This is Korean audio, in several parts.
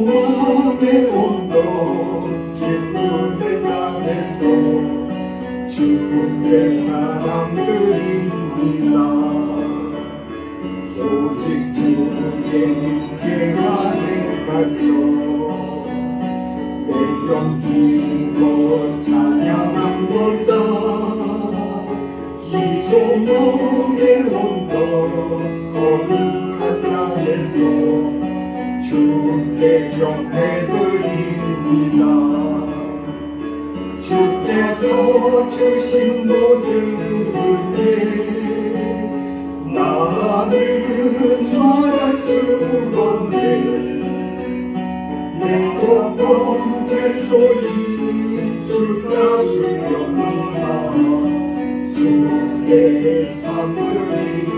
소망의 언덕 기쁨의 땅에서 주의 사람들입니다. 오직 주의 임재 안에 갇혀 매형 기뻐 찬양합니다. 이 소망의 언덕 거룩한 땅에서 주께 경배드립니다. 주께서 주신 모든 은혜 나는 말할 수 없네. 내 범죄소이 주가 주렵니다. 주께 삼드립니다.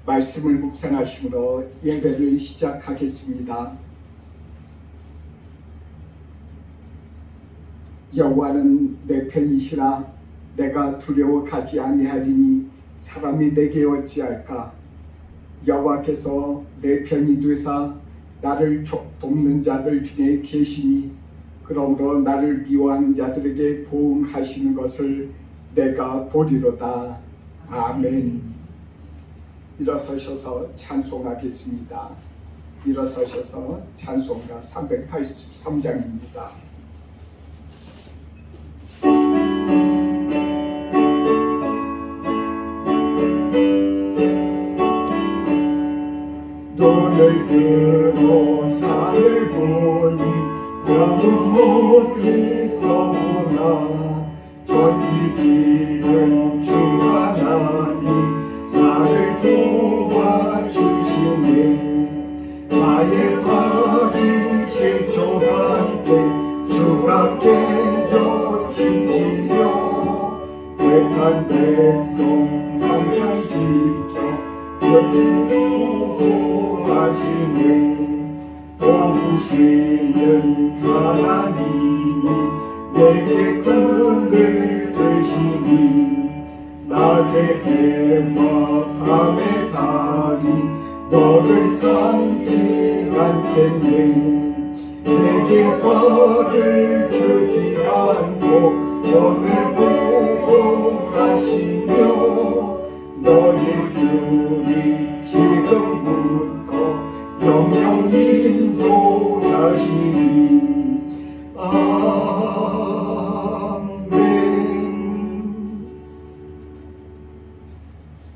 말씀을 묵상하심으로 예배를 시작하겠습니다. 여호와는 내 편이시라 내가 두려워하지 아니하리니 사람이 내게 어찌할까. 여호와께서 내 편이 되사 나를 돕는 자들 중에 계시니 그러므로 나를 미워하는 자들에게 보응하시는 것을 내가 보리로다. 아멘. 일어서셔서 찬송하겠습니다. 일어서셔서 찬송가 383장입니다. 눈을 들어 산을 보니 너무 어디서나 전지지는 주 하나님 나를 도와주시네. 나의 발이 실족할 때 주밖에 여지키며 택한 백성 항상 지켜 여기로 하시네. 도우시는 하나님이 내게 그늘 되시니 낮의 해와 밤의 달이 너를 삼지 않겠네. 내게 벌을 주지 않고 너를 보호하시며 너의 주님 지금부터 영영 인도하시니. 아멘.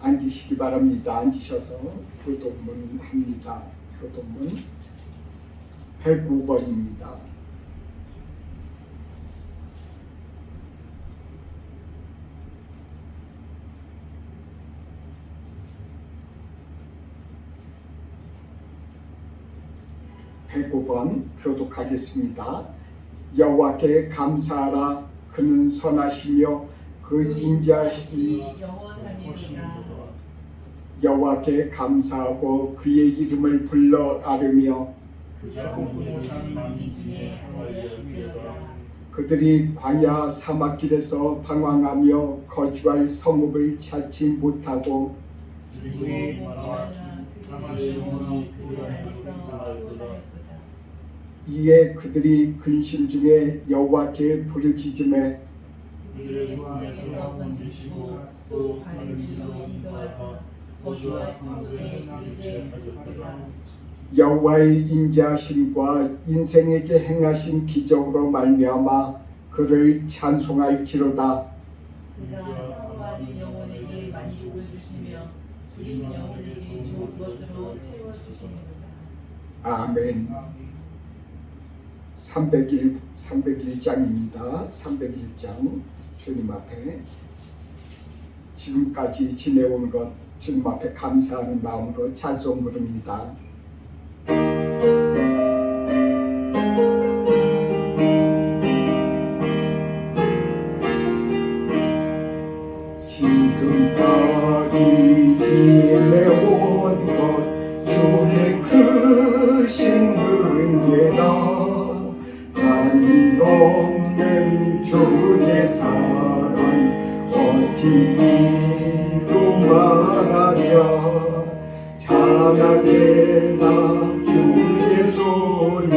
앉으시기 바랍니다. 앉으셔서 교독문 합니다. 교독문 109번입니다. (109번) 교독하겠습니다. 여호와께 감사하라. 그는 선하시며 그 인자하심이 영원하니로다. 여호와께 감사하고 그의 이름을 불러 아뢰며 그들이 광야 사막길에서 방황하며 거주할 성읍을 찾지 못하고 이에 그들이 근심 중에 여호와께 부르짖음에 여호와의 인자하심과 인생에게 행하신 기적으로 말미암아 그를 찬송할지로다. 그가 사모하는 영혼에게 만족을 주시며 주신 영혼에게 좋은 것으로 채워주시는구나. 아멘. 301장입니다. 301장 주님 앞에 지금까지 지내온 것 주님 앞에 감사하는 마음으로 찬송 부릅니다. 지금까지 지내온 것 주의 크신 은혜라 한이 없는 주의 사랑 어찌 이루 말하랴. 찬양해라 주의 손이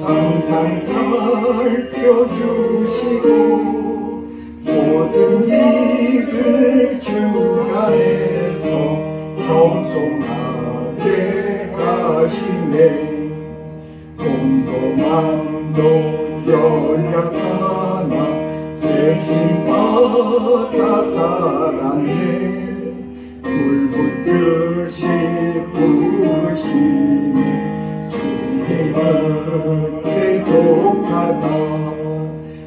항상 살펴주시고 모든 일을 주 안에서 정성하게 가시네. 몸도 마음도 연약하나 새 힘 받아 살았네. 불붙듯이 부으시니 주의 은혜 독하다.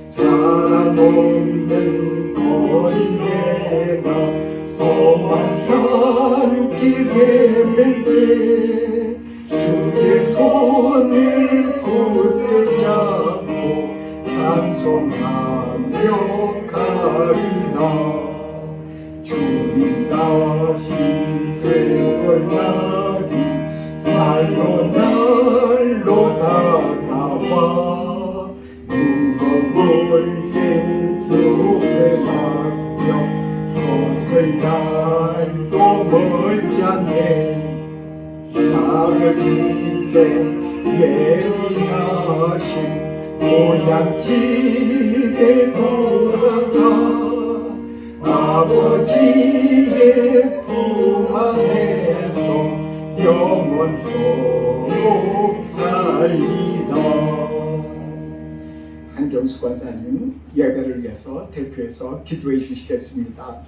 사랑 없는 거리에나 험한 산길 헤맬 때 주의 손을 굳게 잡고 찬송하며 가리라. 주님 다시 되어나니 날로 날로 다가와 무거운 짐 주께 맡겨 벗을 날도 멀지 않네. 나를 위해 예비하신 고향집에 돌아가 아버지의 품 안에서 영원토록 살리라. 한경수 권사님 예배를 위해서 대표해서 기도해 주시겠습니다.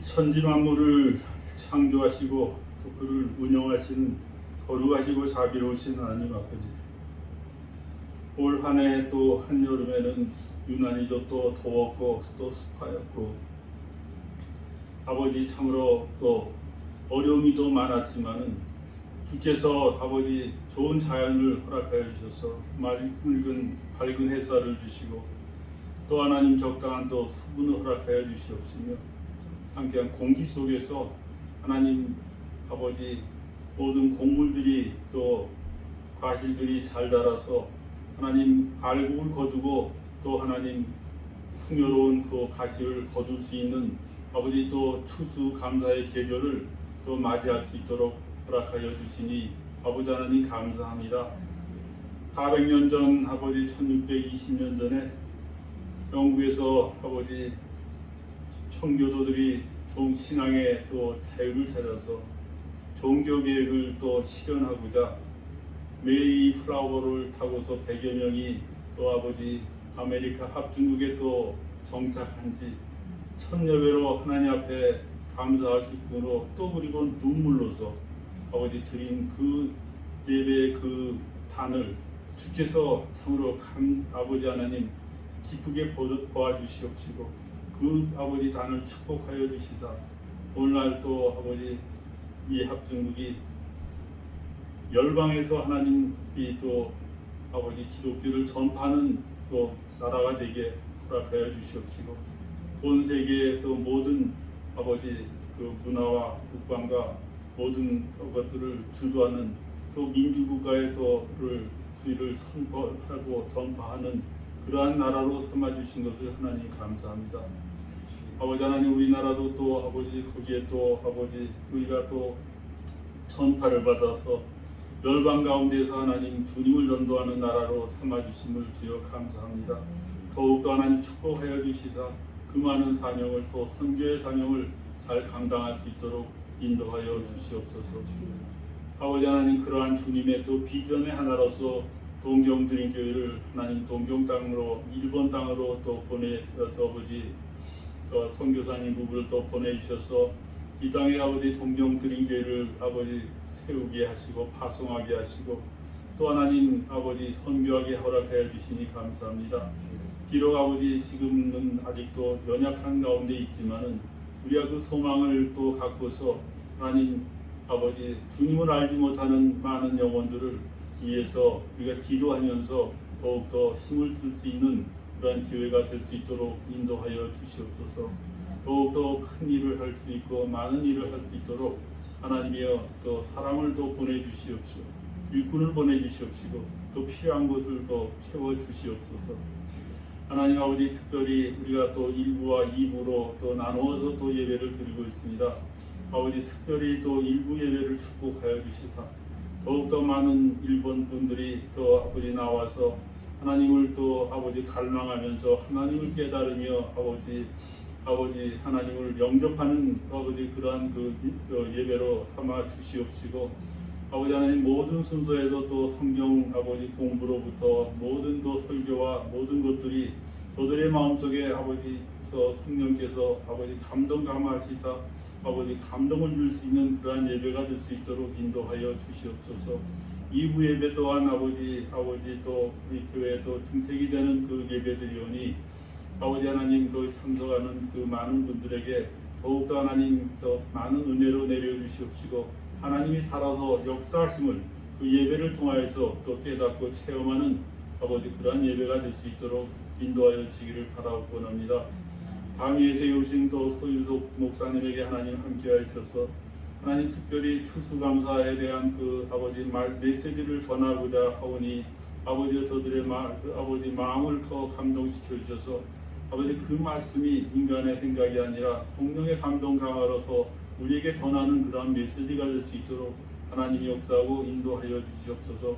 천지 만물을 창조하시고 또 그를 운영하시는 거룩하시고 자비로우신 하나님 아버지, 올 한 해 또 한여름에는 유난히도 또 더웠고 또 습하였고 아버지 참으로 또 어려움이 또 많았지만은 주께서 아버지 좋은 자연을 허락하여 주셔서 밝은 햇살을 주시고 또 하나님 적당한 또 수분을 허락하여 주시옵시며 함께한 공기 속에서 하나님 아버지 모든 곡물들이 또 과실들이 잘 자라서 하나님 알곡을 거두고 또 하나님 풍요로운 그 가시를 거둘 수 있는 아버지 또 추수 감사의 계절을 또 맞이할 수 있도록 허락하여 주시니 아버지 하나님 감사합니다. 400년 전 아버지 1620년 전에 영국에서 아버지 청교도들이 신앙의 또 자유를 찾아서 종교 계획을 또 실현하고자 메이 플라워를 타고서 100여 명이 또 아버지 아메리카 합중국에 또 정착한 지 천여 배로 하나님 앞에 감사와 기쁨으로 또 그리고 눈물로서 아버지 드린 그 예배의 그 단을 주께서 참으로 아버지 하나님 기쁘게 보아주시옵시고 그 아버지 단을 축복하여 주시사 오늘날 또 아버지 이 합중국이 열방에서 하나님이 또 아버지 기독교를 전파하는 또 나라가 되게 허락하여 주시옵시고 온 세계의 또 모든 아버지 그 문화와 국방과 모든 것들을 주도하는 또 민주국가의 또를 주의를 선포하고 전파하는 그러한 나라로 삼아주신 것을 하나님 감사합니다. 아버지 하나님 우리나라도 또 아버지 거기에 또 아버지 우리가 또 전파를 받아서 열방 가운데서 하나님 주님을 전도하는 나라로 삼아주심을 주여 감사합니다. 더욱더 하나님 축복하여 주시사 그 많은 사명을 또 선교의 사명을 잘 감당할 수 있도록 인도하여 주시옵소서. 아버지 하나님 그러한 주님의 또 비전의 하나로서 동경드림교회를 하나님 동경 땅으로 일본 땅으로 또 또 아버지 또 선교사님 부부를 또 보내주셔서 이 땅에 아버지 동경드림교회를 아버지 세우게 하시고 파송하게 하시고 또 하나님 아버지 선교하게 허락하여 주시니 감사합니다. 비록 아버지 지금은 아직도 연약한 가운데 있지만은 우리가 그 소망을 또 갖고서 하나님 아버지 주님을 알지 못하는 많은 영혼들을 위해서 우리가 기도하면서 더욱더 힘을 쓸 수 있는 그러한 기회가 될 수 있도록 인도하여 주시옵소서. 더욱더 큰 일을 할 수 있고 많은 일을 할 수 있도록 하나님이여 또 사람을 또 보내주시옵시고 일꾼을 보내주시옵시고 또 필요한 것을 또 채워주시옵소서. 하나님 아버지 특별히 우리가 또 1부와 2부로 또 나누어서 또 예배를 드리고 있습니다. 아버지 특별히 또 일부 예배를 축복하여 주시사 더욱더 많은 일본 분들이 또 아버지 나와서 하나님을 또 아버지 갈망하면서 하나님을 깨달으며 아버지 하나님을 영접하는 아버지 그러한 그 예배로 삼아 주시옵시고 아버지 하나님 모든 순서에서 또 성경 아버지 공부로부터 모든 또 설교와 모든 것들이 저들의 마음속에 아버지서 성령께서 아버지 감동 감화하시사 아버지 감동을 줄 수 있는 그러한 예배가 될 수 있도록 인도하여 주시옵소서. 2부 예배 또한 아버지 또 우리 교회 또 중택이 되는 그 예배들이오니 아버지 하나님 그 참석하는 그 많은 분들에게 더욱더 하나님 더 많은 은혜로 내려주시옵시고 하나님이 살아서 역사하심을 그 예배를 통하여서 또 깨닫고 체험하는 아버지 그러한 예배가 될 수 있도록 인도하여 주시기를 바라고 원합니다. 당위에 세우신 또 소유석 목사님에게 하나님 함께하셔서 하나님 특별히 추수감사에 대한 그 아버지 메시지를 전하고자 하오니 아버지 저들의 아버지 마음을 더 감동시켜 주셔서 아버지 그 말씀이 인간의 생각이 아니라 성령의 감동 강화로서 우리에게 전하는 그러한 메시지가 될 수 있도록 하나님이 역사하고 인도하여 주시옵소서.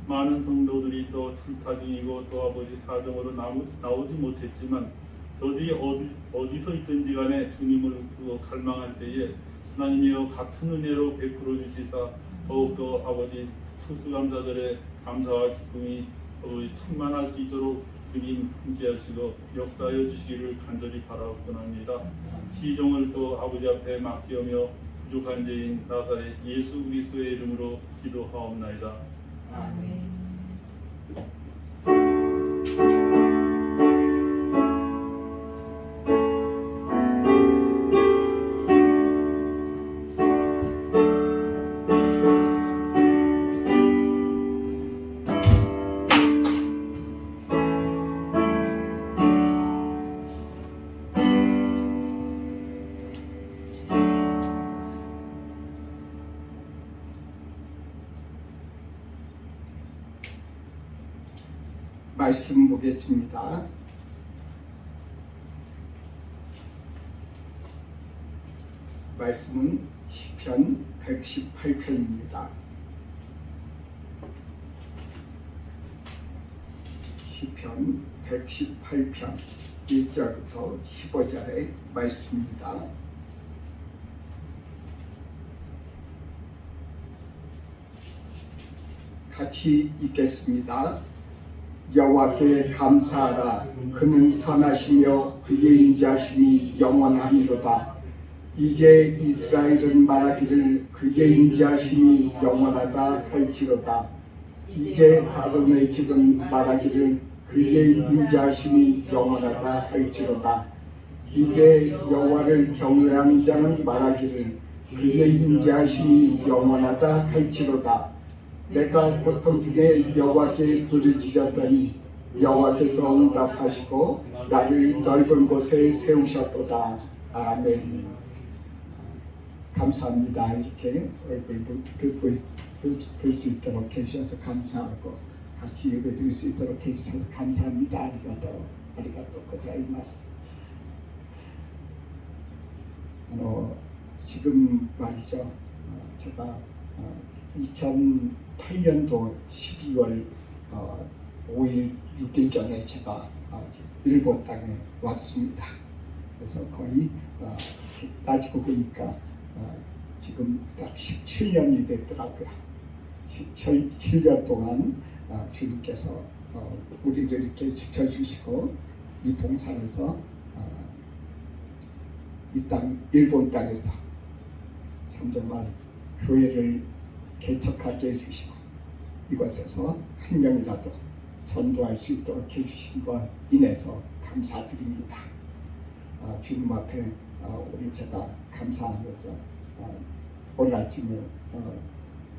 많은 성도들이 또 출타 중이고 또 아버지 사정으로 나오지 못했지만 저들이 어디서 있든지 간에 주님을 갈망할 때에 하나님이여 같은 은혜로 베풀어 주시사 더욱더 아버지 추수감사들의 감사와 기쁨이 아버지 충만할 수 있도록 주님 함께하시고 역사하여 주시기를 간절히 바라옵고합니다. 시종을 또 아버지 앞에 맡기며 부족한 죄인 나사렛 예수 그리스도의 이름으로 기도하옵나이다. 아멘. 말씀 보겠습니다. 말씀은 시편 118편입니다. 시편 118편 1절부터 15절의 말씀입니다. 같이 읽겠습니다. 여호와께 감사하라. 그는 선하시며 그의 인자하심이 영원하미로다. 이제 이스라엘은 말하기를 그의 인자하심이 영원하다 할지로다. 이제 아론의 집은 말하기를 그의 인자하심이 영원하다 할지로다. 이제 여호와를 경외하는 자는 말하기를 그의 인자하심이 영원하다 할지로다. 내가 고통 중에 여호와께 부르짖었더니 여호와께서 응답하시고 나를 넓은 곳에 세우셨도다. 아멘. 감사합니다. 이렇게 얼굴도 볼 수 있도록 해주셔서 감사하고 같이 예배드릴 수 있도록 해주셔서 감사합니다. 아리가또 고자이마스. 지금 말이죠. 제가 2008년도 12월 5일 6일경에 제가 일본 땅에 왔습니다. 그래서 거의 따지고 보니까 지금 딱 17년이 됐더라고요. 17년 동안 주님께서 우리를 이렇게 지켜주시고 이 동산에서 이 땅 일본 땅에서 참 정말 교회를 개척하게 해주시고 이곳에서 한 명이라도 전도할 수 있도록 해주신 것 인해서 감사드립니다. 주님 앞에 오늘 제가 감사하면서 오늘 아침에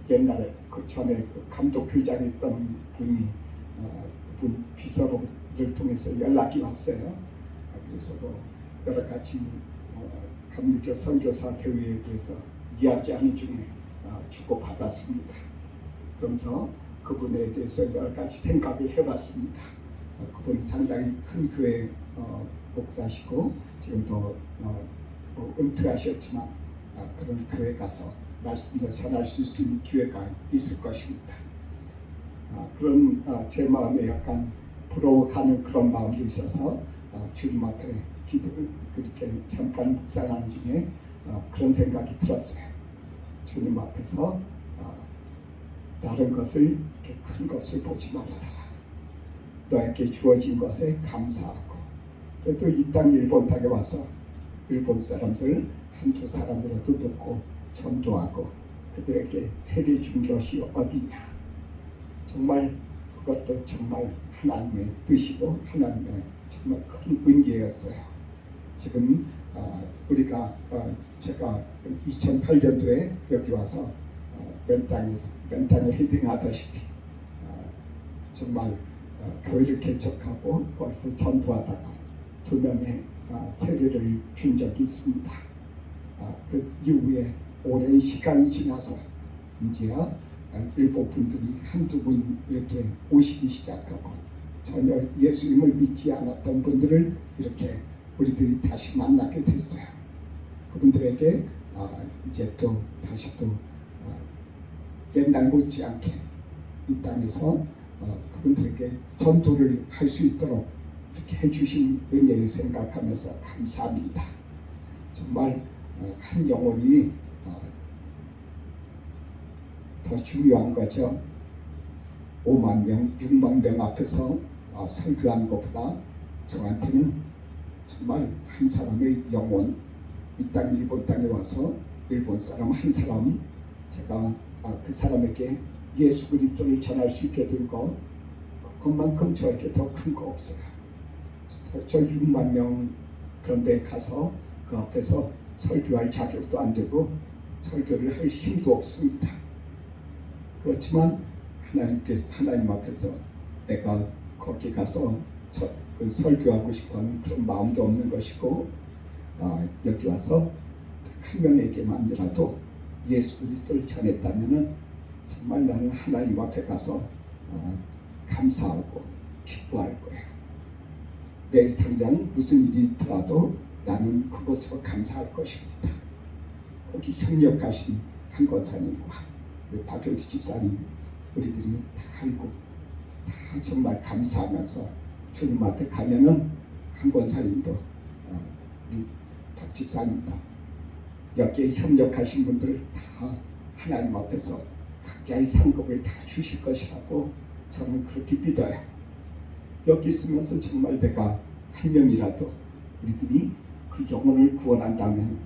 옛날에 그 전에 그 감독회장했던 분이 그분 비서를 통해서 연락이 왔어요. 그래서 뭐 여러 가지 감리교 선교사 교회에 대해서 이야기하는 중에 주고받았습니다. 그러면서 그분에 대해서 여러 가지 생각을 해봤습니다. 그분이 상당히 큰 교회 목사시고 지금도 은퇴하셨지만 그런 교회 가서 말씀을 전할 수 있는 기회가 있을 것입니다. 그런 제 마음에 약간 부러워하는 그런 마음도 있어서 주님 앞에 그렇게 잠깐 묵상하는 중에 그런 생각이 들었어요. 주님 앞에서 다른 것을 이렇게 큰 것을 보지 말아라. 너에게 주어진 것에 감사하고 그래도 이 땅 일본 땅에 와서 일본 사람들 한두 사람이라도 돕고 전도하고 그들에게 세례 준 것이 어디냐. 정말 그것도 정말 하나님의 뜻이고 하나님의 정말 큰 은혜였어요. 지금 우리가 제가 2008년도에 여기 와서 맨땅에 헤딩하다시피 정말 교회를 개척하고 거기서 전도하다가 2명의 세례를 준 적이 있습니다. 그 이후에 오랜 시간이 지나서 이제 일본 분들이 한두 분 이렇게 오시기 시작하고 전혀 예수님을 믿지 않았던 분들을 이렇게 우리들이 다시 만나게 됐어요. 그분들에게 이제 또 다시 또 옛날 못지않게 이 땅에서 그분들에게 전도를 할 수 있도록 이렇게 해주신 은혜를 생각하면서 감사합니다. 정말 한 영혼이 더 중요한 거죠. 5만 명, 6만 명 앞에서 설교하는 것보다 저한테는 정말 한 사람의 영혼, 이 땅 일본 땅에 와서 일본 사람 한 사람 제가 그 사람에게 예수 그리스도를 전할 수 있게 된 거 그것만큼 저에게 더 큰 거 없어요. 저 6만 명 그런 데 가서 그 앞에서 설교할 자격도 안 되고 설교를 할 힘도 없습니다. 그렇지만 하나님 앞에서 내가 거기 가서 그 설교하고 싶어하는 그런 마음도 없는 것이고 여기 와서 한 명에게만이라도 예수 그리스도를 전했다면은 정말 나는 하나님 앞에 가서 감사하고 기뻐할 거예요. 내일 당장 무슨 일이 있더라도 나는 그것으로 감사할 것입니다. 거기 협력하신 한 권사님과 박영기 집사님 우리들이 다 알고 다 정말 감사하면서 주님 앞에 가면은 한 권사님도 우리 박 집사님도 여기에 협력하신 분들 다 하나님 앞에서 각자의 상급을 다 주실 것이라고 저는 그렇게 믿어요. 여기 있으면서 정말 내가 한 명이라도 우리들이 그 영혼을 구원한다면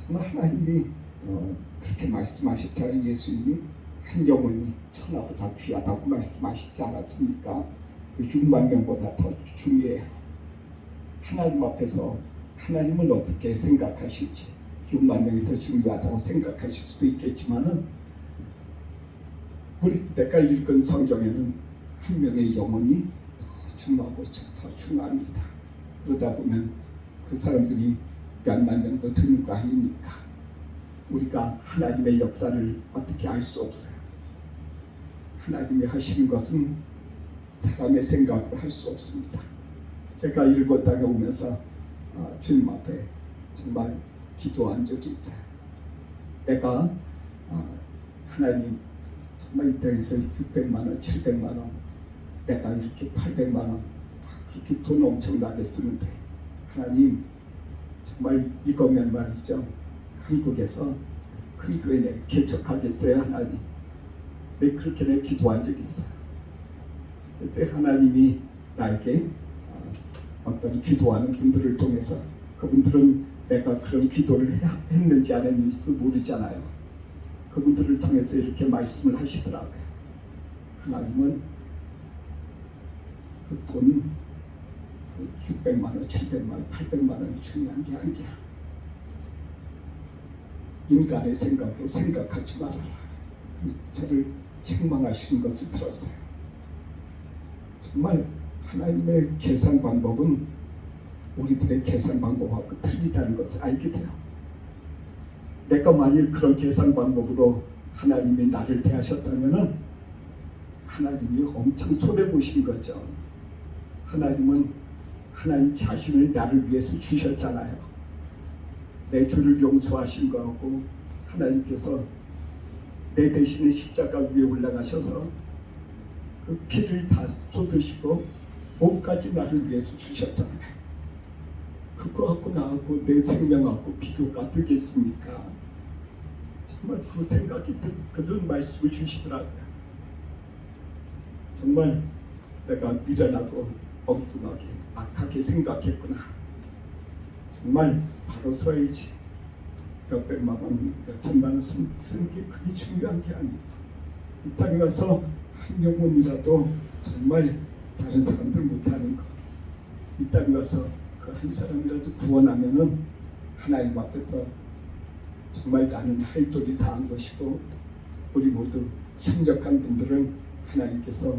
정말 하나님이 그렇게 말씀하셨잖아요. 예수님이 한 영혼이 천하보다 귀하다고 말씀하시지 않았습니까? 그 6만 명보다 더 중요해요. 하나님 앞에서 하나님은 어떻게 생각하실지 6만 명이 더 중요하다고 생각하실 수도 있겠지만은 내가 읽은 성경에는 한 명의 영혼이 더 중요하고 더 중요합니다. 그러다 보면 그 사람들이 몇만 명도 되는 거 아닙니까? 우리가 하나님의 역사를 어떻게 알 수 없어요. 하나님이 하시는 것은 사람의 생각으로 할 수 없습니다. 제가 일본 땅에 오면서 주님 앞에 정말 기도한 적이 있어요. 내가 하나님 정말 이 땅에서 600만 원, 700만 원, 내가 이렇게 800만 원 그렇게 돈 엄청나게 쓰는데 하나님 정말 이거면 말이죠. 한국에서 큰 교회 개척하겠어요 하나님. 내 그렇게 내 기도한 적이 있어요. 그때 하나님이 나에게 어떤 기도하는 분들을 통해서 그분들은 내가 그런 기도를 했는지 안 했는지도 모르잖아요. 그분들을 통해서 이렇게 말씀을 하시더라고요. 하나님은 그 돈 600만 원, 700만 원, 800만 원이 중요한 게 아니야. 인간의 생각으로 생각하지 말아라. 저를 책망하시는 것을 들었어요. 정말 하나님의 계산 방법은 우리들의 계산 방법하고 틀리다는 것을 알게 돼요. 내가 만일 그런 계산 방법으로 하나님이 나를 대하셨다면 하나님이 엄청 손해보신 거죠. 하나님은 하나님 자신을 나를 위해서 주셨잖아요. 내 죄를 용서하신 거하고 하나님께서 내 대신에 십자가 위에 올라가셔서 그 피를 다 쏟으시고 몸까지 나를 위해서 주셨잖아요. 그거하고 나하고 내 생명하고 비교가 되겠습니까? 정말 그 생각이 그런 말씀을 주시더라고요. 정말 내가 미련하고 엉뚱하게 악하게 생각했구나. 정말 바로 서야지. 몇백만 원, 몇천만 원 쓴 게 그게 중요한 게 아니에요. 이 땅에 와서 한 영혼이라도 정말 다른 사람들 못하는 거, 이 땅에 와서 그 한 사람이라도 구원하면은 하나님 앞에서 정말 나는 할 도리 다 한 것이고, 우리 모두 협력한 분들은 하나님께서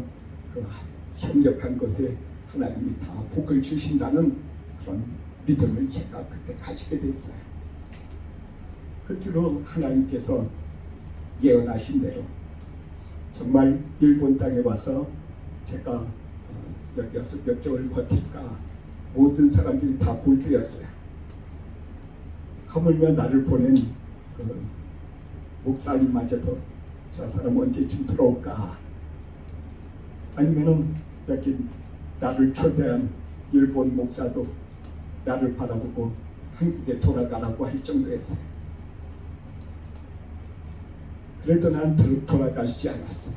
그 협력한 것에 하나님이 다 복을 주신다는 그런 믿음을 제가 그때 가지게 됐어요. 그 뒤로 하나님께서 예언하신 대로 정말 일본 땅에 와서 제가 여기 와서 몇 개월 버틸까 모든 사람들이 다 볼 때였어요. 하물며 나를 보낸 그 목사님마저도 저 사람 언제쯤 들어올까, 아니면은 여기 나를 초대한 일본 목사도 나를 바라보고 한국에 돌아가라고 할 정도였어요. 그래도 난 돌아가시지 않았어요.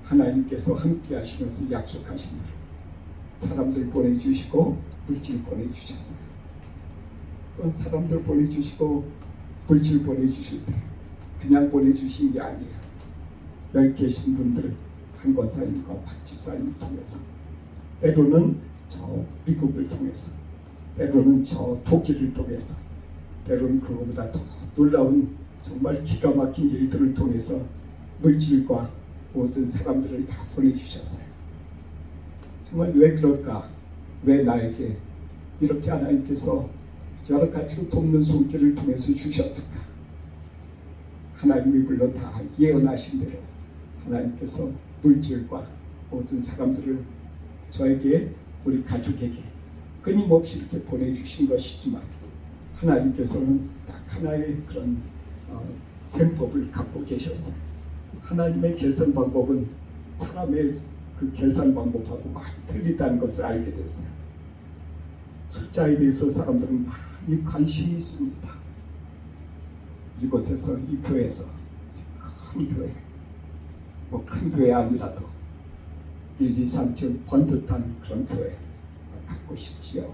하나님께서 함께 하시면서 약속하신 대로 사람들 보내주시고 물질 보내주셨어요. 그건 사람들 보내주시고 물질 보내주실 때 그냥 보내주신 게 아니에요. 여기 계신 분들 한 권사님과 박 집사님을 통해서, 때로는 저 미국을 통해서, 때로는 저 독일을 통해서, 때로는 그거보다 더 놀라운 정말 기가 막힌 일들을 통해서 물질과 모든 사람들을 다 보내주셨어요. 정말 왜 그럴까? 왜 나에게 이렇게 하나님께서 여러 가지로 돕는 손길을 통해서 주셨을까? 하나님이 물론 다 예언하신 대로 하나님께서 물질과 모든 사람들을 저에게, 우리 가족에게 끊임없이 이렇게 보내주신 것이지만, 하나님께서는 딱 하나의 그런 셈법을 갖고 계셨어요. 하나님의 계산 방법은 사람의 그 계산 방법하고 많이 틀리다는 것을 알게 됐어요. 숫자에 대해서 사람들은 많이 관심이 있습니다. 이곳에서, 이 교회에서 큰 교회, 뭐 큰 교회 아니라도 1, 2, 3층 번듯한 그런 교회 갖고 싶지요.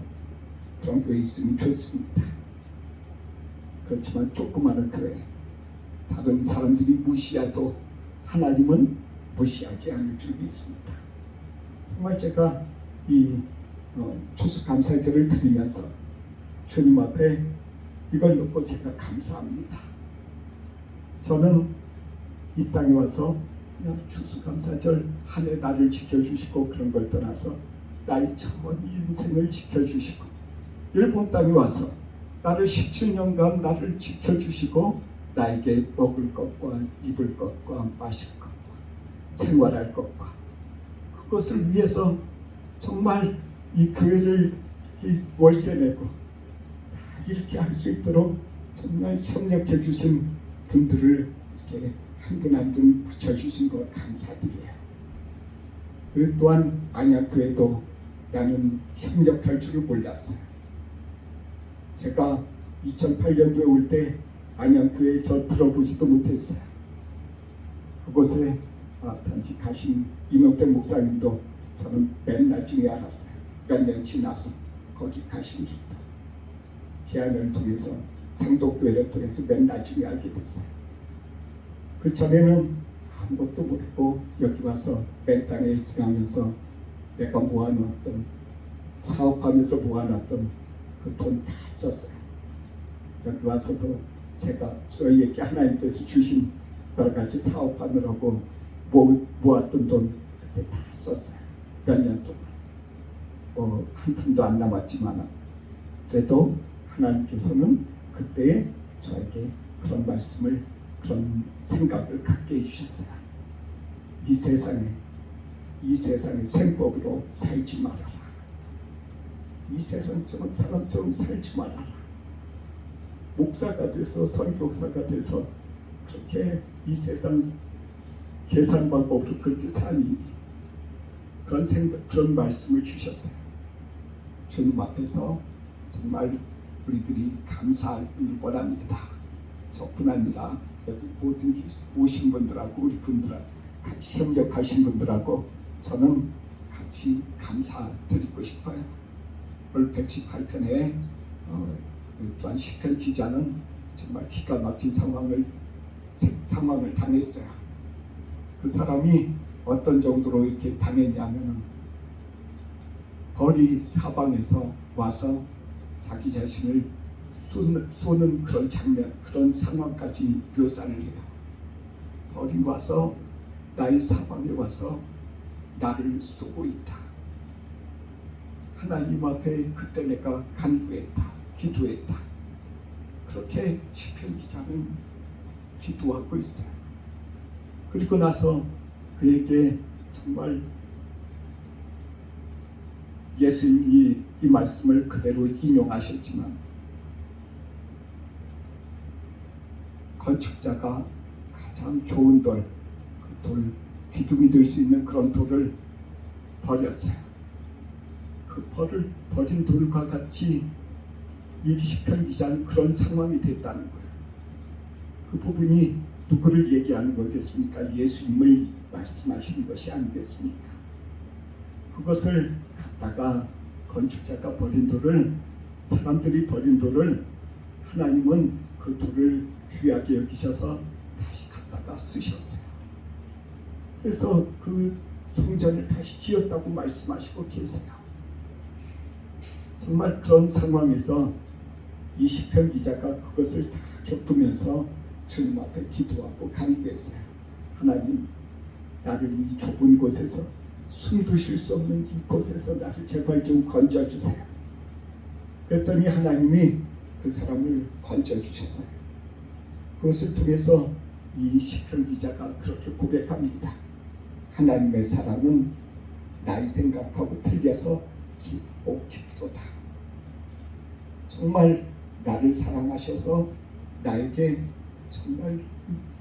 그런 교회 있으면 좋습니다. 그렇지만 조그마한 교회, 다른 사람들이 무시해도 하나님은 무시하지 않을 줄 믿습니다. 정말 제가 이 추수감사제를 드리면서 주님 앞에 이걸 놓고 제가 감사합니다. 저는 이 땅에 와서 그냥 추수감사절 한 해 나를 지켜주시고 그런 걸 떠나서 나의 전 인생을 지켜주시고, 일본 땅에 와서 나를 17년간 나를 지켜주시고 나에게 먹을 것과 입을 것과 마실 것과 생활할 것과 그것을 위해서 정말 이 교회를 월세 내고 이렇게 할 수 있도록 정말 협력해 주신 분들을 이렇게 한 분 한 분 붙여주신 것 감사드려요. 그리고 또한 안양교회도 나는 협력할 줄을 몰랐어요. 제가 2008년도에 올 때 안양교회에 저 들어보지도 못했어요. 그곳에 단지 가신 이명택 목사님도 저는 맨 나중에 알았어요. 몇 년 지나서 거기 가신 줄도 제안을 통해서, 상도교회를 통해서 맨 나중에 알게 됐어요. 그 전에는 아무것도 모르고 여기 와서 맨 땅에 지나면서 내가 모아놨던, 사업하면서 모아놨던 그 돈 다 썼어요. 여기 와서도 제가 저희에게 하나님께서 주신 여러 가지 사업하느라고 모았던 돈 그때 다 썼어요. 몇 년 동안. 한 푼도 안 남았지만 그래도 하나님께서는 그때 저에게 그런 말씀을, 그런 생각을 갖게 해주셨어요. 이 세상에 생법으로 살지 말아라. 이 세상처럼 사람처럼 살지 말아라. 목사가 돼서 선교사가 돼서 그렇게 이 세상 계산 방법으로 그렇게 사니, 그런 말씀을 주셨어요. 주님 앞에서 정말 우리들이 감사하길 원합니다. 저뿐 아니라 여기 모든 오신 분들하고 우리 분들 같이 협력하신 분들하고 저는 같이 감사드리고 싶어요. 오늘 118편에 또한 시편 기자는 정말 기가 막힌 상황을 당했어요. 그 사람이 어떤 정도로 이렇게 당했냐면은 거리 사방에서 와서 자기 자신을 쏘는 그런 장면, 그런 상황까지 묘사를 해요. 벌이 와서 나의 사방에 와서 나를 쏘고 있다. 하나님 앞에 그때 내가 간구했다, 기도했다. 그렇게 시편 기자는 기도하고 있어요. 그리고 나서 그에게 정말 예수님이 이 말씀을 그대로 인용하셨지만, 건축자가 가장 좋은 돌, 그 돌, 기둥이 될 수 있는 그런 돌을 버렸어요. 그 버린 돌과 같이 이 시편 기자는 그런 상황이 됐다는 거예요. 그 부분이 누구를 얘기하는 거겠습니까? 예수님을 말씀하시는 것이 아니겠습니까? 그것을 갖다가 건축자가 버린 돌을, 사람들이 버린 돌을 하나님은 그 돌을 귀하게 여기셔서 다시 갖다가 쓰셨어요. 그래서 그 성전을 다시 지었다고 말씀하시고 계세요. 정말 그런 상황에서 이 시편 기자가 그것을 다 겪으면서 주님 앞에 기도하고 간구했어요. 하나님, 나를 이 좁은 곳에서, 숨도 쉴 수 없는 이곳에서 나를 제발 좀 건져주세요. 그랬더니 하나님이 그 사람을 건져주셨어요. 그것을 통해서 이 시편 기자가 그렇게 고백합니다. 하나님의 사랑은 나의 생각하고 틀려서 깊도다. 정말 나를 사랑하셔서 나에게 정말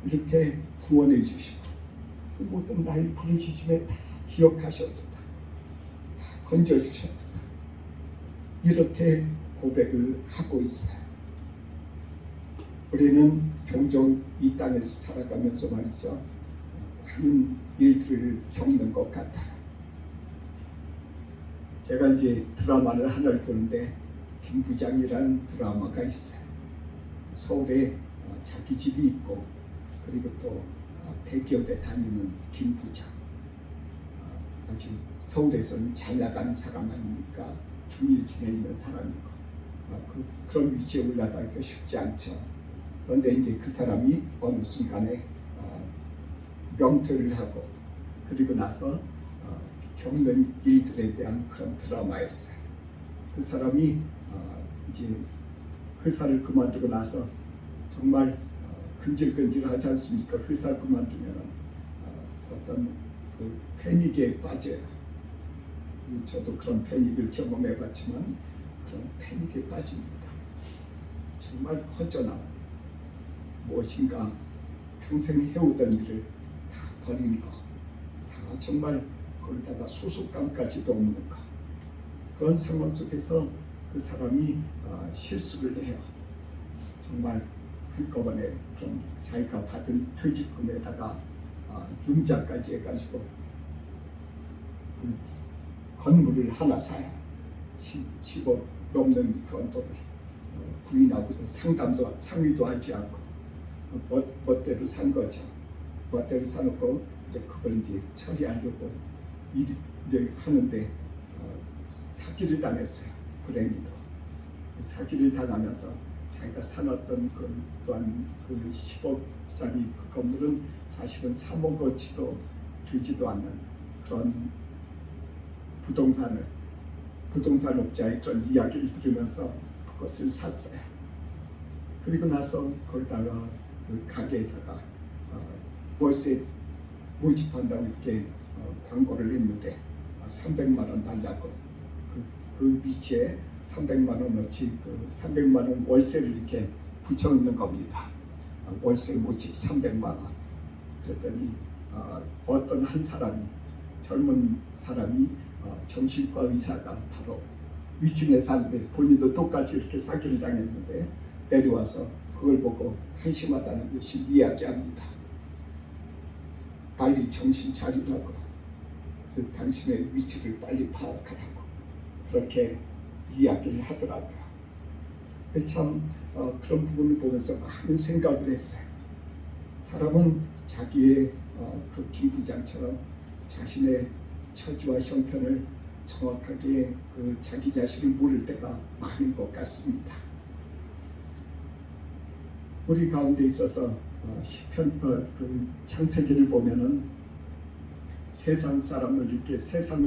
이렇게 구원해 주시고 그 모든 나의 부르짖음에 다 기억하셨도다. 다 건져주셨도다. 이렇게 고백을 하고 있어요. 우리는 종종 이 땅에서 살아가면서 말이죠, 많은 일들을 겪는 것 같아요. 제가 이제 드라마를 하나를 보는데 김부장이라는 드라마가 있어요. 서울에 자기 집이 있고, 그리고 또 대기업에 다니는 김부장, 아주 서울에서는 잘 나가는 사람 아닙니까? 중위층에 있는 사람이고, 그런 위치에 올라가기가 쉽지 않죠. 그런데 이제 그 사람이 어느 순간에 명퇴를 하고, 그리고 나서 겪는 일들에 대한 그런 드라마였어요. 그 사람이 이제 회사를 그만두고 나서 정말 근질근질하지 않습니까? 회사를 그만두면 어떤 그 패닉에 빠져요. 저도 그런 패닉을 경험해봤지만 그런 패닉에 빠집니다. 정말 허전하고 무엇인가 평생 해오던 일을 다 버린 거, 다 정말 거기다가 소속감까지도 없는 거, 그런 상황 속에서 그 사람이 실수를 해요. 정말 한꺼번에 그럼 자기가 받은 퇴직금에다가 융자까지 해가지고 그 건물을 하나 사요. 10억 넘는 그런 돈을 부인하고도 상의도 하지 않고 멋대로 산 거죠. 멋대로 사놓고 이제 그걸 이제 처리하려고 이제 하는데 사기를 당했어요. 불행히도 사기를 당하면서 자기가 사놨던 그 또한 그 10억짜리 그 건물은 사실은 3억어치도 되지도 않는 그런 부동산업자의 그런 이야기를 들으면서 그것을 샀어요. 그리고 나서 거기다가 그 가게에다가 월세 모집한다고 이렇게 광고를 했는데 300만 원 달라고 그 위치에 300만 원어치 그 300만 원 월세를 이렇게 붙여 있는 겁니다. 월세 모집 300만 원. 그랬더니 어떤 한 사람이 젊은 사람이 정신과 의사가 바로 위층에 사는데 본인도 똑같이 이렇게 사기를 당했는데 내려와서 그걸 보고 한심하다는 듯이 이야기합니다. 빨리 정신 차리라고, 당신의 위치를 빨리 파악하라고 그렇게 이야기를 하더라고요. 참 그런 부분을 보면서 많은 생각을 했어요. 사람은 자기의 그 김 부장처럼 자신의 처지와 형편을 정확하게 그 자기 자신을 모를 때가 많은 것 같습니다. 우리 가운데 있어서 시편 그 창세기를 보면은 세상을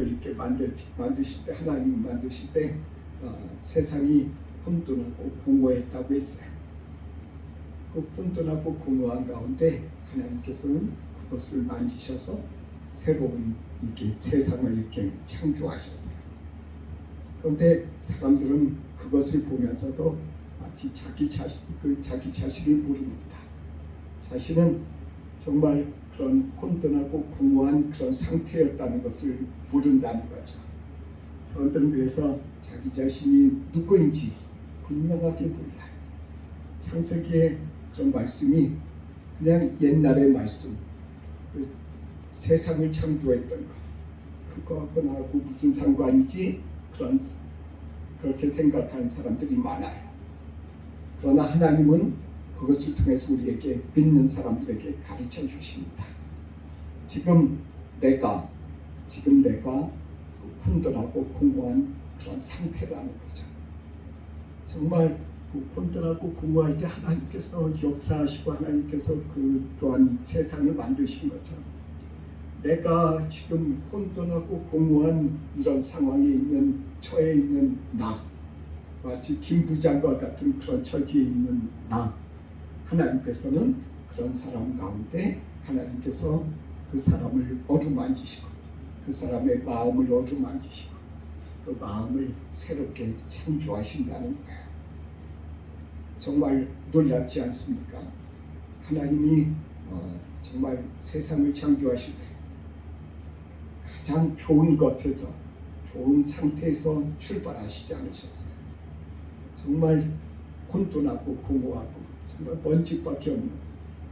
이렇게 만드실 때 하나님 만드실 때 세상이 혼돈하고 공허했다고 했어요. 그 혼돈하고 공허한 가운데 하나님께서는 그것을 만지셔서 새로운 이렇게 세상을 이렇게 창조하셨어요. 그런데 사람들은 그것을 보면서도 마치 자기 자신을 모릅니다. 자신은 정말 그런 혼돈하고 공허한 그런 상태였다는 것을 모른다는 거죠. 사람들은 그래서 자기 자신이 누구인지 분명하게 몰라요. 창세기의 그런 말씀이 그냥 옛날의 말씀, 그 세상을 창조했던 것, 그거하고 나하고 무슨 상관이지? 그렇게 생각하는 사람들이 많아요. 그러나 하나님은 그것을 통해서 우리에게 믿는 사람들에게 가르쳐 주십니다. 지금 내가 혼돈하고 공허한 그런 상태라는 거죠. 정말 혼돈하고 공허할 때 하나님께서 역사하시고 하나님께서 그 또한 세상을 만드신 것처럼 내가 지금 혼돈하고 공허한 이런 상황에 처해 있는 나, 마치 김 부장과 같은 그런 처지에 있는 나, 하나님께서는 그런 사람 가운데 하나님께서 그 사람을 어루만지시고 그 사람의 마음을 어루만지시고 그 마음을 새롭게 창조하신다는 거예요. 정말 놀랍지 않습니까? 하나님이 정말 세상을 창조하실 때 가장 좋은 것에서 좋은 상태에서 출발하시지 않으셨어요. 정말 혼돈하고 공허하고 정말 먼지밖에 없는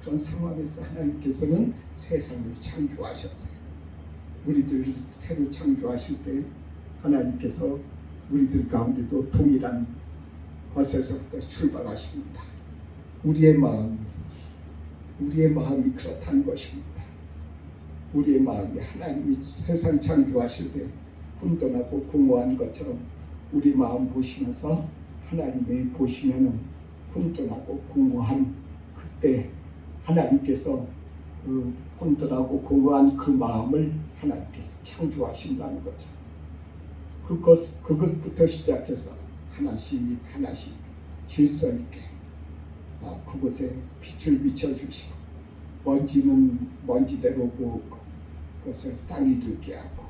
그런 상황에서 하나님께서는 세상을 창조하셨어요. 우리들을 새로 창조하실 때 하나님께서 우리들 가운데도 동일한 것에서부터 출발하십니다. 우리의 마음이 그렇다는 것입니다. 우리의 마음이 하나님이 세상 창조하실 때 혼돈하고 공허한 것처럼 우리 마음 보시면서 하나님이 보시면은 혼돈하고 공허한 그때 하나님께서 그 혼돈하고 공허한 그 마음을 하나님께서 창조하신다는 거죠. 그것부터 시작해서 하나씩 질서 있게 그곳에 빛을 비춰주시고 먼지는 먼지대로 모으고 그것을 땅이 되게 하고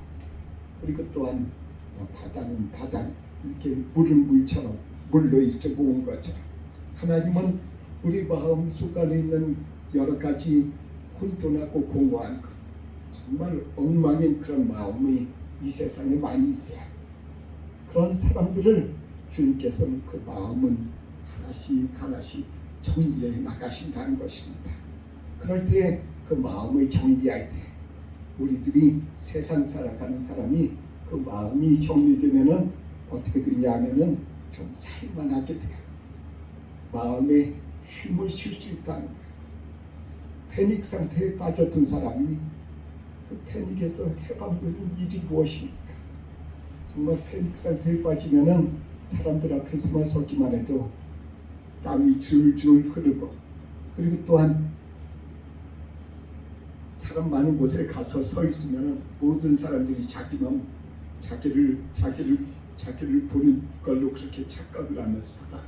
그리고 또한 바다는 바다 이렇게 물은 물처럼 물로 이렇게 모은 것처럼 하나님은 우리 마음 속 안에 있는 여러 가지 혼돈하고 공허한 것 정말 엉망인 그런 마음이 이 세상에 많이 있어요. 그런 사람들을 주님께서는 그 마음은 하나씩 정리해 나가신다는 것입니다. 그럴 때 그 마음을 정리할 때 우리들이 세상 살아가는 사람이 그 마음이 정리되면은 어떻게 되냐면은 좀 살만하게 돼요. 마음에 힘을 쉴 수 있다는 거예요. 패닉 상태에 빠졌던 사람이 그 패닉에서 해방되는 일이 무엇입니까? 정말 패닉 상태에 빠지면은 사람들 앞에서만 서기만 해도 땀이 줄줄 흐르고, 그리고 또한 사람 많은 곳에 가서 서 있으면 모든 사람들이 자기를 보는 걸로 그렇게 착각을 하면서 살아.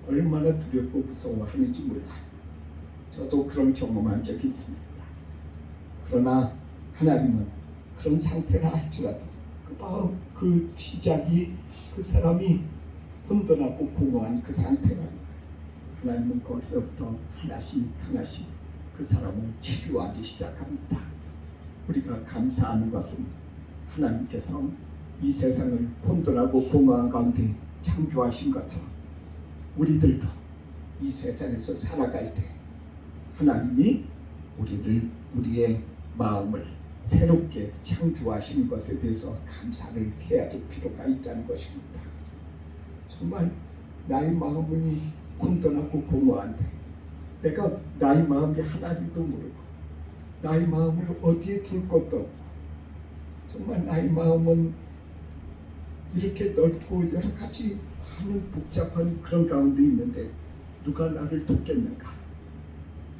얼마나 두렵고 무서워하는지 몰라요. 저도 그런 경험한 적이 있습니다. 그러나 하나님은 그런 상태라 할지라도 그 시작이 그 사람이 혼돈하고 공허한 그 상태라는 거예요. 하나님은 거기서부터 하나씩 그 사람을 치료하기 시작합니다. 우리가 감사하는 것은 하나님께서 이 세상을 혼돈하고 공허한 가운데 창조하신 것처럼 우리들도 이 세상에서 살아갈 때 하나님이 우리의 마음을 새롭게 창조하신 것에 대해서 감사를 해야 될 필요가 있다는 것입니다. 정말 나의 마음이 혼돈하고 공허한데 내가 나의 마음이 하나님도 모르고 나의 마음을 어디에 둘 것도 없고 정말 나의 마음은 이렇게 넓고 여러 가지 많은 복잡한 그런 가운데 있는데 누가 나를 돕겠는가?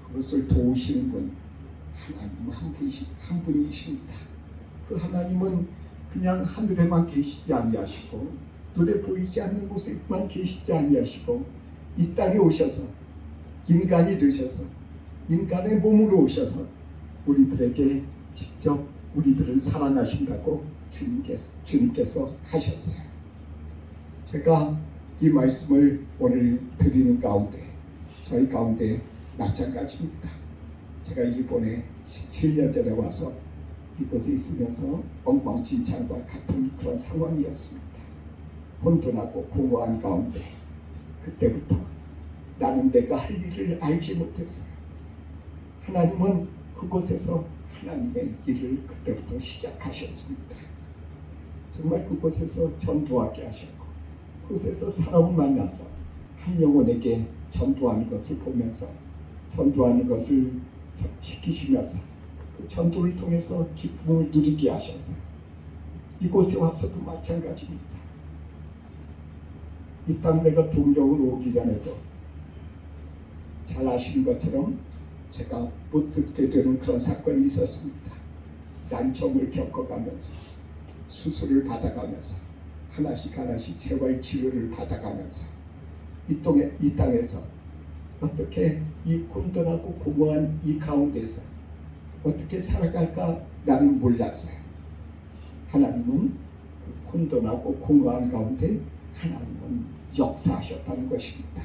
그것을 도우시는 분 하나님 한 분이십니다. 그 하나님은 그냥 하늘에만 계시지 아니하시고 눈에 보이지 않는 곳에만 계시지 아니하시고 이 땅에 오셔서 인간이 되셔서 인간의 몸으로 오셔서 우리들에게 직접 우리들을 사랑하신다고 주님께서 하셨어요. 제가 이 말씀을 오늘 드리는 가운데 저희 가운데 마찬가지입니다. 제가 일본에 17년 전에 와서 이곳에 있으면서 엉망진창과 같은 그런 상황이었습니다. 혼돈하고 공허한 가운데 그때부터 나는 내가 할 일을 알지 못했어요. 하나님은 그곳에서 하나님의 일을 그때부터 시작하셨습니다. 정말 그곳에서 전도하게 하셨고 그곳에서 사람을 만나서 한 영혼에게 전도하는 것을 보면서 전도하는 것을 시키시면서 그 전도를 통해서 기쁨을 누리게 하셨어요. 이곳에 와서도 마찬가지입니다. 이 땅 내가 동경으로 오기 전에도 잘 아시는 것처럼 제가 못 듣게 되는 그런 사건이 있었습니다. 난청을 겪어가면서 수술을 받아가면서 하나씩 재활 치료를 받아가면서 이 땅에서 어떻게 이 혼돈하고 공허한 이 가운데서 어떻게 살아갈까 나는 몰랐어요. 하나님은 그 혼돈하고 공허한 가운데 하나님은 역사하셨다는 것입니다.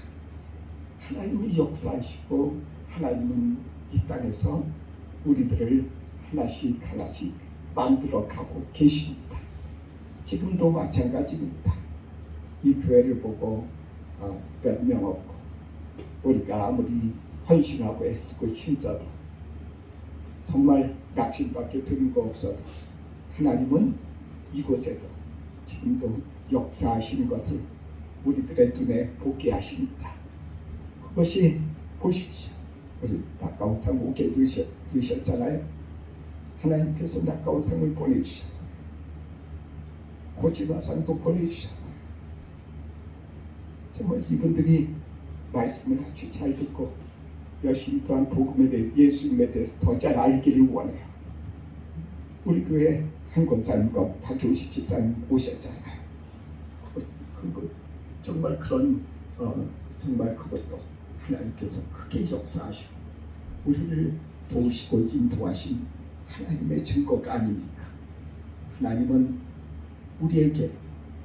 하나님이 역사하시고 하나님은 이 땅에서 우리들을 하나씩 만들어가고 계십니다. 지금도 마찬가지입니다. 이 교회를 보고 몇 명 없고 우리가 아무리 헌신하고 애쓰고 힘써도 정말 낙심밖에 드는 거 없어도 하나님은 이곳에도 지금도 역사하시는 것을 우리들의 눈에 보게 하십니다. 그것이 보십시오. 우리 낙가우상 오게 되셨잖아요. 하나님께서 낙가우상을 보내주셨어요. 고지마상도 보내주셨어요. 정말 이분들이 말씀을 아주 잘 듣고 열심히 또한 복음에 대해 예수님에 대해서 더 잘 알기를 원해요. 우리 교회 한 권사님과 박효식 집사님 오셨잖아요. 정말 그런 정말 그것도 하나님께서 크게 역사하시고 우리를 도우시고 인도하신 하나님의 증거가 아닙니까? 하나님은 우리에게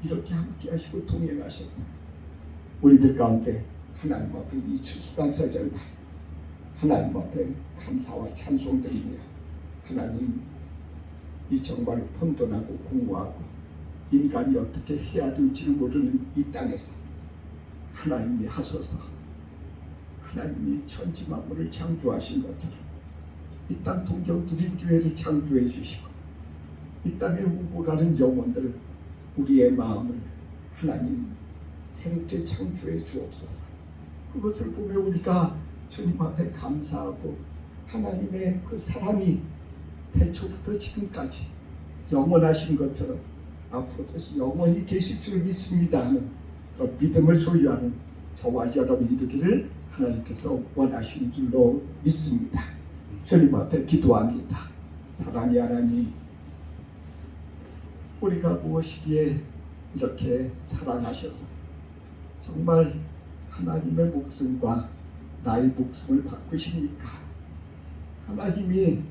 이렇게 함께 하시고 동행하셨어요. 우리들 가운데 하나님 앞에 이 추수감사절 날 하나님 앞에 감사와 찬송드리며 하나님 이 정말 혼돈하고 공허하고 인간이 어떻게 해야 될지 모르는 이 땅에서 하나님이 하소서 하나님이 천지 만물을 창조하신 것처럼 이 땅 동경 누림교회를 창조해 주시고 이 땅에 오고 가는 영혼들 우리의 마음을 하나님 새롭게 창조해 주옵소서. 그것을 보며 우리가 주님 앞에 감사하고 하나님의 그 사랑이 태초부터 지금까지 영원하신 것처럼 앞으로도 영원히 계실 줄 믿습니다 하는 그런 믿음을 소유하는 저와 여러분이 되기를 하나님께서 원하시는 줄로 믿습니다. 주님 앞에 기도합니다. 사랑의 하나님, 우리가 무엇이기에 이렇게 사랑하셔서 정말 하나님의 목숨과 나의 목숨을 바꾸십니까? 하나님이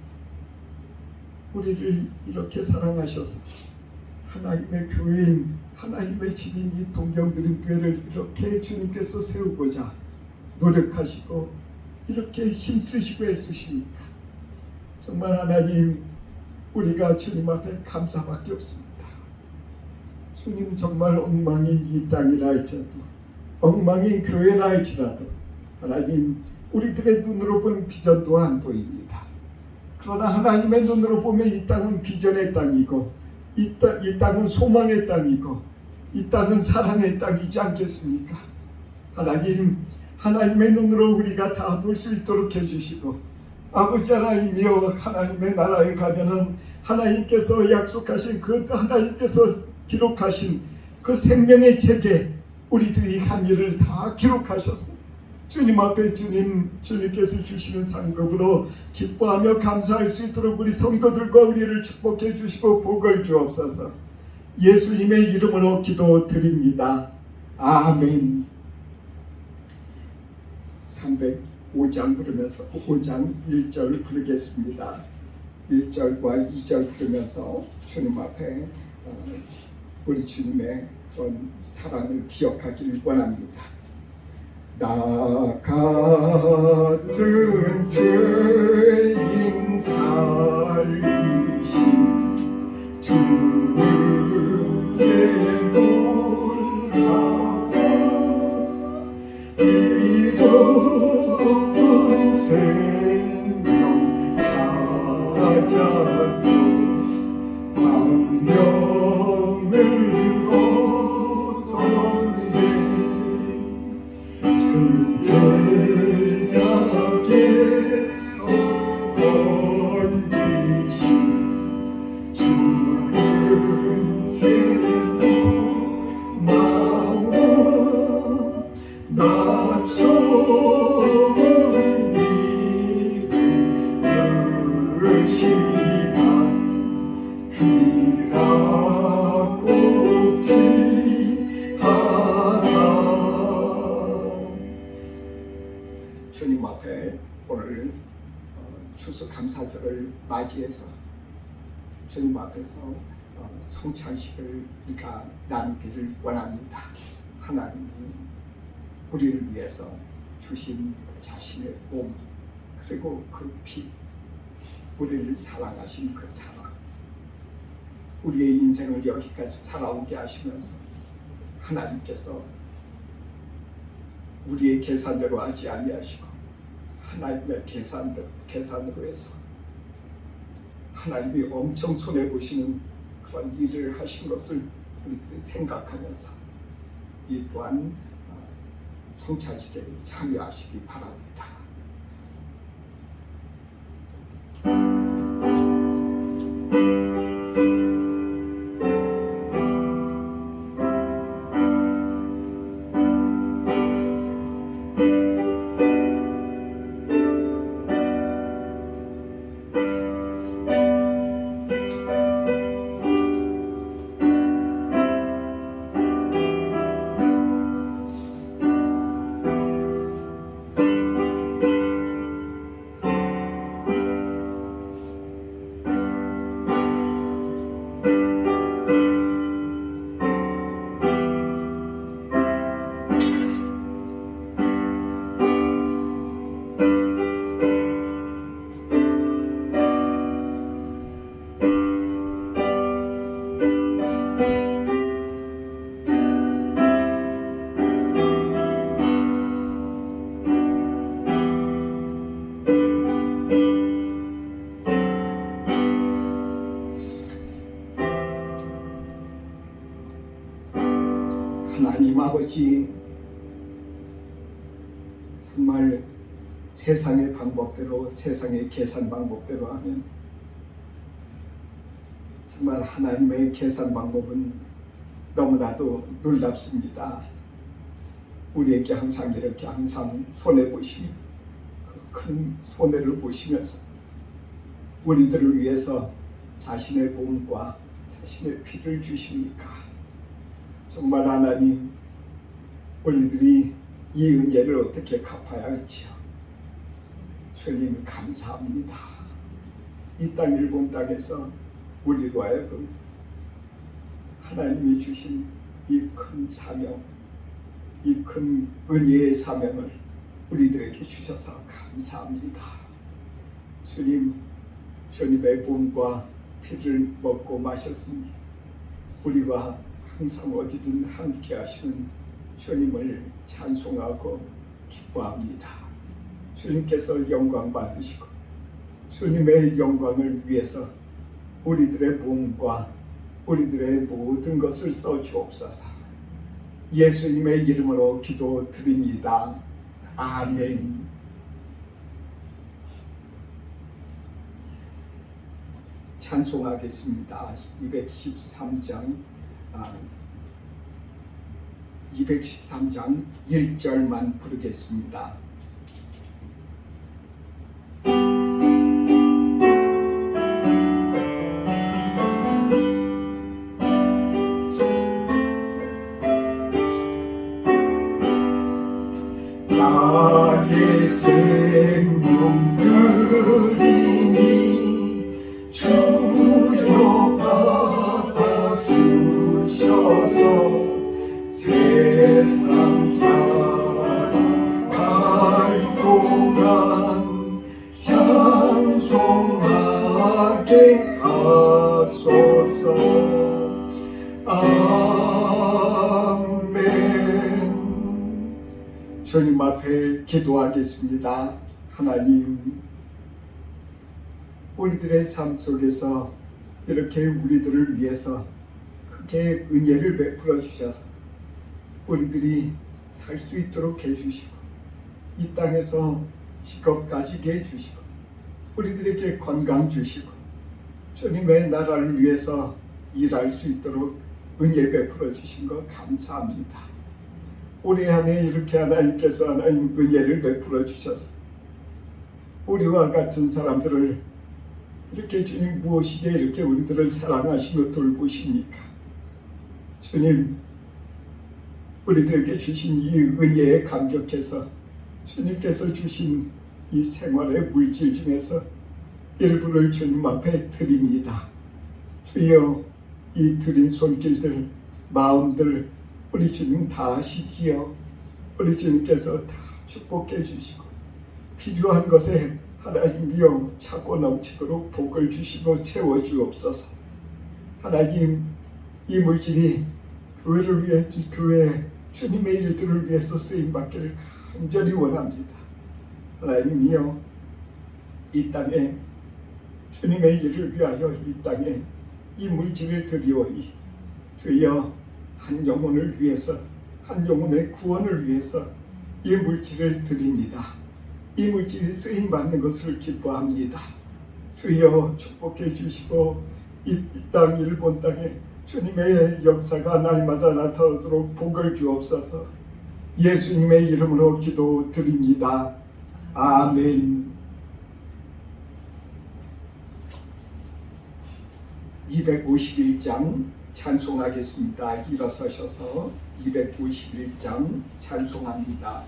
우리를 이렇게 사랑하셔서 하나님의 교회인, 하나님의 집인 이 동경드림교회를 이렇게 주님께서 세우고자 노력하시고 이렇게 힘쓰시고 애쓰십니까? 정말 하나님, 우리가 주님 앞에 감사밖에 없습니다. 주님, 정말 엉망인 이 땅이라 할지라도, 엉망인 교회라 할지라도 하나님, 우리들의 눈으로 본 비전도 안 보입니다. 그러나 하나님의 눈으로 보면 이 땅은 비전의 땅이고 이 땅은 소망의 땅이고 이 땅은 사랑의 땅이지 않겠습니까? 하나님, 하나님의 눈으로 우리가 다 볼 수 있도록 해주시고, 아버지 하나님이여, 하나님의 나라에 가면은 하나님께서 약속하신 그 하나님께서 기록하신 그 생명의 책에 우리들이 한 일을 다 기록하셔서 주님 앞에 주님께서 주시는 상급으로 기뻐하며 감사할 수 있도록 우리 성도들과 우리를 축복해 주시고 복을 주옵소서. 예수님의 이름으로 기도드립니다. 아멘. 305장 부르면서 5장 1절 부르겠습니다. 1절과 2절 부르면서 주님 앞에 우리 주님의 그런 사랑을 기억하기를 원합니다. 나 같은 죄인 살리신 주의 놀라워 이로운 생명 찾았고 광명을 얻었네. 그 죄악에서 건지신 주의 나와 나 처음 믿은 그 시간 귀하고 귀하다. 주님 앞에 오늘 추수감사절을 맞이해서 주님 앞에서 성찬식을 우리가 나누기를 원합니다. 하나님이 우리를 위해서 주신 자신의 몸, 그리고 그 피, 우리를 사랑하신 그 사랑, 우리의 인생을 여기까지 살아오게 하시면서 하나님께서 우리의 계산대로 하지 아니하시고 하나님의 계산으로 해서 하나님이 엄청 손해보시는 그런 일을 하신 것을 우리들이 생각하면서 이 또한 성찬식에 참여하시기 바랍니다. 하나님 아버지, 정말 세상의 방법대로, 세상의 계산 방법대로 하면 정말 하나님의 계산 방법은 너무나도 놀랍습니다. 우리에게 항상 이렇게 항상 손해 보시며 그 큰 손해를 보시면서 우리들을 위해서 자신의 몸과 자신의 피를 주십니까? 정말 하나님, 우리들이 이 은혜를 어떻게 갚아야 할지요? 주님 감사합니다. 이 땅 일본 땅에서 우리로 하여금 하나님이 주신 이 큰 사명, 이 큰 은혜의 사명을 우리들에게 주셔서 감사합니다. 주님, 주님의 몸과 피를 먹고 마셨으니 우리와 항상 어디든 함께 하시는 주님을 찬송하고 기뻐합니다. 주님께서 영광 받으시고 주님의 영광을 위해서 우리들의 몸과 우리들의 모든 것을 써 주옵소서. 예수님의 이름으로 기도드립니다. 아멘. 찬송하겠습니다. 213장 1절만 부르겠습니다. 나의 생명 드리니 주여 받아주셔서 세상 살아갈 동안 찬송하게 하소서. 주님 앞에 기도하겠습니다. 하나님, 우리들의 삶 속에서 이렇게 우리들을 위해서 크게 은혜를 베풀어 주셔서 우리들이 살 수 있도록 해주시고 이 땅에서 직업 가지게 해주시고 우리들에게 건강 주시고 주님의 나라를 위해서 일할 수 있도록 은혜 베풀어 주신 것 감사합니다. 올해 안에 이렇게 하나님께서 하나님 은혜를 베풀어 주셔서 우리와 같은 사람들을 이렇게 주님 무엇이게 이렇게 우리들을 사랑하시며 돌보십니까? 주님, 우리들에게 주신 이 은혜에 감격해서 주님께서 주신 이 생활의 물질 중에서 일부를 주님 앞에 드립니다. 주여, 이 드린 손길들, 마음들 우리 주님 다 아시지요. 우리 주님께서 다 축복해 주시고 필요한 것에 하나님이여 차고 넘치도록 복을 주시고 채워 주옵소서. 하나님, 이 물질이 교회를 위해 교회 주님의 일들을 위해서 쓰임 받기를 간절히 원합니다. 하나님이여 이 땅에 주님의 일을 위하여 이 땅에 이 물질을 드리오니 주여 한 영혼을 위해서 한 영혼의 구원을 위해서 이 물질을 드립니다. 이 물질이 쓰임 받는 것을 기뻐합니다. 주여 축복해 주시고 이 땅 일본 땅에 주님의 역사가 날마다 나타나도록 복을 주옵소서. 예수님의 이름으로 기도드립니다. 아멘. 251장 찬송하겠습니다. 일어서셔서 251장 찬송합니다.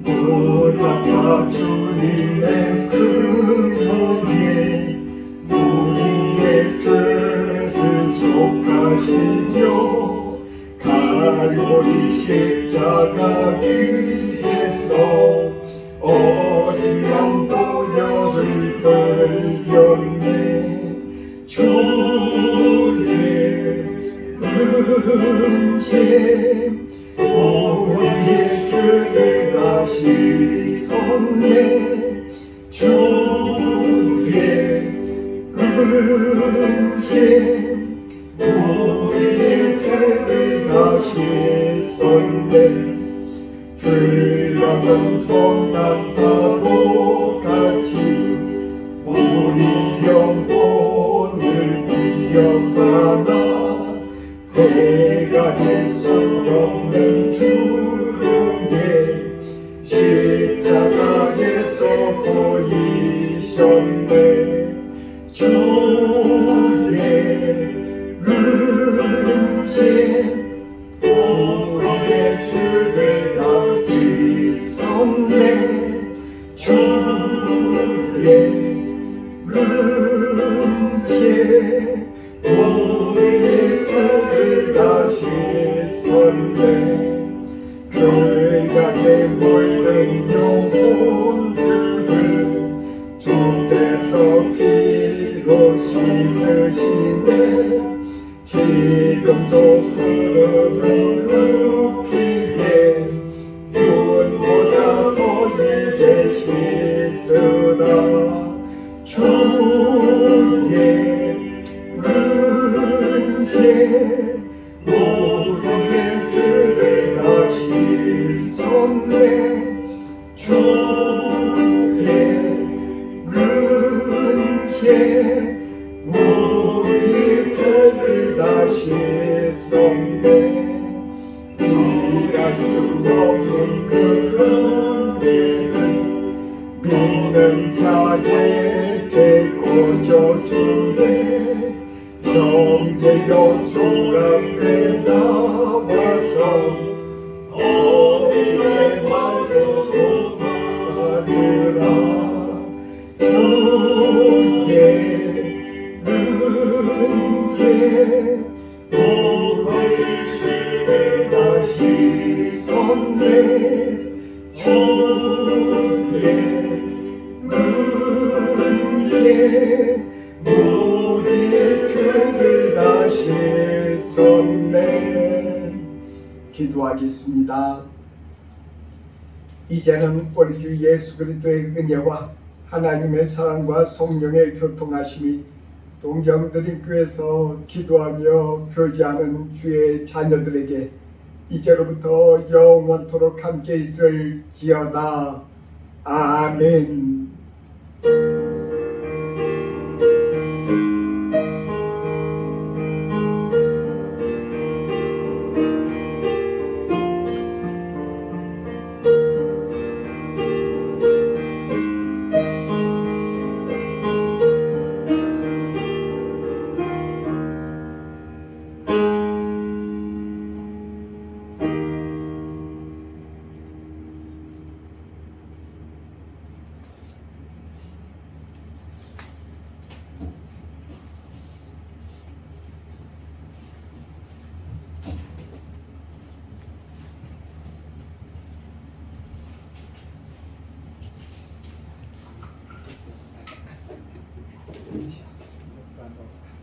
무라가 주님의 큰 은혜 우리의 죄를 속하시며 갈보리 십자가 위에서 어린 양 보혈을 흘렸네. 주의 은혜 우리의 죄를 다 씻었네. 주의 은혜 우리의 죄를 다 씻었네. 영원 성난파도 같이 우리 영혼을 이어가나 해가 될 수 없는 주의 십자가에서 보이셨네. 주의 은혜 우리의 주를 다 씻었네. 주의 은혜 우리의 주를 다 씻었네. 그에게 몰든 영혼들을 주께서 피로 씻으시네. 지금도 흐르는 그 피에 눈보다 더 이제 씻으라. 주의 은혜 우리의 죄를 다 씻었네. 주의 은혜 우리 죄를 다 씻었네. 이해할 수 없는 그 은혜를 믿는 자에게 고쳐주네. 형제여 주 앞에 나와서 어찌제 말고 받으라. 주의 은혜 우리 죄를 다 씻었네. 주의 은혜 우리의 죄를 다 씻었네. 기도하겠습니다. 이제는 우리 주 예수 그리스도의 은혜와 하나님의 사랑과 성령의 교통하심이 동정드림교회에서 기도하며 교제하는 주의 자녀들에게 이제로부터 영원토록 함께 있을지어다. 아멘.